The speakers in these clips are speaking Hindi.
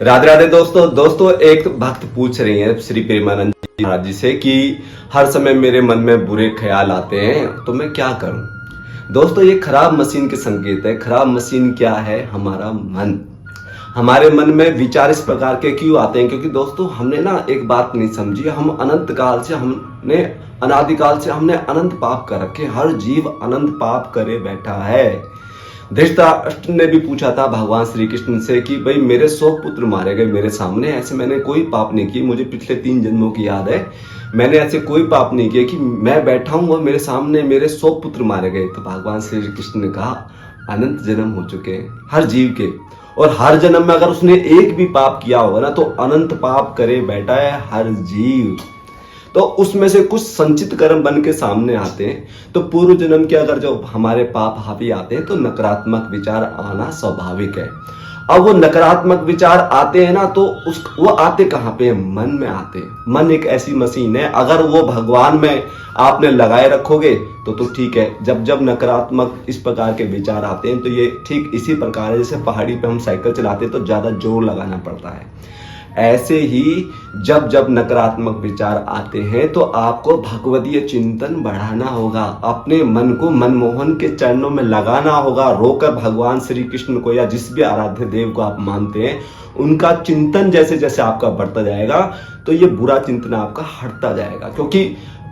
राधे राधे दोस्तों एक भक्त पूछ रही है श्री प्रेमानंद जी महाराज जी से कि हर समय मेरे मन में बुरे ख्याल आते हैं तो मैं क्या करूं। दोस्तों ये खराब मशीन के संकेत है। खराब मशीन क्या है? हमारा मन। हमारे मन में विचार इस प्रकार के क्यों आते हैं? क्योंकि दोस्तों हमने ना एक बात नहीं समझी। हम अनादिकाल से हमने अनंत पाप कर रखे। हर जीव अनंत पाप करे बैठा है। धृतराष्ट्र ने भी पूछा था भगवान श्री कृष्ण से कि भाई मेरे 100 पुत्र मारे गए मेरे सामने, ऐसे मैंने कोई पाप नहीं की। मुझे पिछले 3 जन्मों की याद है, मैंने ऐसे कोई पाप नहीं किया कि मैं बैठा हूं और मेरे सामने मेरे 100 पुत्र मारे गए। तो भगवान श्री कृष्ण ने कहा अनंत जन्म हो चुके हैं हर जीव के, और हर जन्म में अगर उसने एक भी पाप किया होगा ना तो अनंत पाप करे बैठा है हर जीव। तो उसमें से कुछ संचित कर्म बन के सामने आते हैं। तो पूर्व जन्म के अगर जो हमारे पाप हावी आते हैं तो नकारात्मक विचार आना स्वाभाविक है। अब वो नकारात्मक विचार आते हैं ना तो वो आते कहाँ पे? मन में आते हैं। मन एक ऐसी मशीन है, अगर वो भगवान में आपने लगाए रखोगे तो ठीक है। जब नकारात्मक इस प्रकार के विचार आते हैं तो ये ठीक इसी प्रकार है जैसे पहाड़ी पे हम साइकिल चलाते हैं तो ज्यादा जोर लगाना पड़ता है। ऐसे ही जब नकारात्मक विचार आते हैं तो आपको भगवतीय चिंतन बढ़ाना होगा। अपने मन को मनमोहन के चरणों में लगाना होगा। रोकर भगवान श्री कृष्ण को या जिस भी आराध्य देव को आप मानते हैं उनका चिंतन जैसे जैसे आपका बढ़ता जाएगा तो ये बुरा चिंतन आपका हटता जाएगा। क्योंकि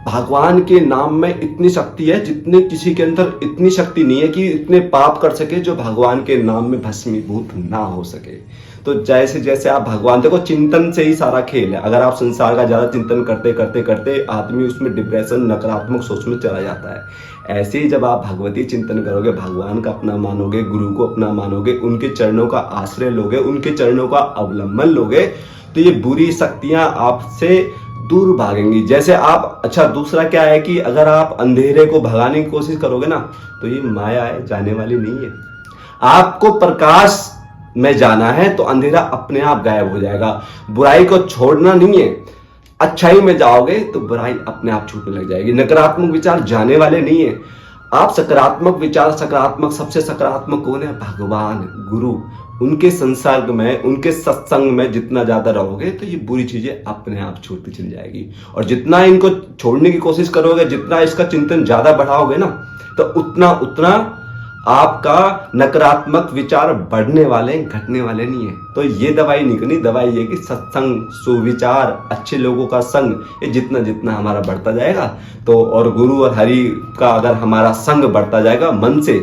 भगवान के नाम में इतनी शक्ति है जितने किसी के अंदर इतनी शक्ति नहीं है कि इतने पाप कर सके जो भगवान के नाम में भस्मीभूत ना हो सके। तो जैसे जैसे आप भगवान, देखो चिंतन से ही सारा खेल है। अगर आप संसार का ज्यादा चिंतन करते करते करते आदमी उसमें डिप्रेशन नकारात्मक सोच में चला जाता है। ऐसे ही जब आप भगवती चिंतन करोगे, भगवान का अपना मानोगे, गुरु को अपना मानोगे, उनके चरणों का आश्रय लोगे, उनके चरणों का अवलंबन लोगे तो ये बुरी शक्तियां आपसे दूर भागेंगी। जैसे आप, अच्छा दूसरा क्या है कि अगर आप अंधेरे को भगाने की कोशिश करोगे ना तो ये माया है, जाने वाली नहीं है। आपको प्रकाश में जाना है तो अंधेरा अपने आप गायब हो जाएगा। बुराई को छोड़ना नहीं है, अच्छाई में जाओगे तो बुराई अपने आप छूटने लग जाएगी। नकारात्मक विचार जाने वाले नहीं है। आप सकारात्मक विचार, सकारात्मक, सबसे सकारात्मक कौन है? भगवान, गुरु। उनके संसर्ग में, उनके सत्संग में जितना ज्यादा रहोगे तो ये बुरी चीजें अपने आप छूटती चली जाएगी। और जितना इनको छोड़ने की कोशिश करोगे, जितना इसका चिंतन ज्यादा बढ़ाओगे ना तो उतना आपका नकारात्मक विचार बढ़ने वाले, घटने वाले नहीं है। तो ये दवाई नहीं करनी। दवाई ये कि सत्संग, सुविचार, अच्छे लोगों का संग, ये जितना जितना हमारा बढ़ता जाएगा तो, और गुरु और हरि का अगर हमारा संग बढ़ता जाएगा मन से,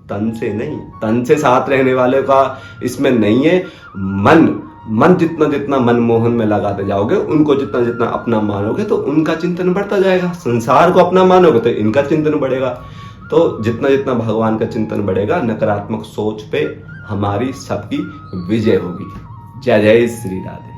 तन से नहीं, तन से साथ रहने वाले का इसमें नहीं है। मन जितना मनमोहन में लगाते जाओगे, उनको जितना अपना मानोगे तो उनका चिंतन बढ़ता जाएगा। संसार को अपना मानोगे तो इनका चिंतन बढ़ेगा। तो जितना भगवान का चिंतन बढ़ेगा, नकारात्मक सोच पे हमारी सबकी विजय होगी। जय जय श्री राधे।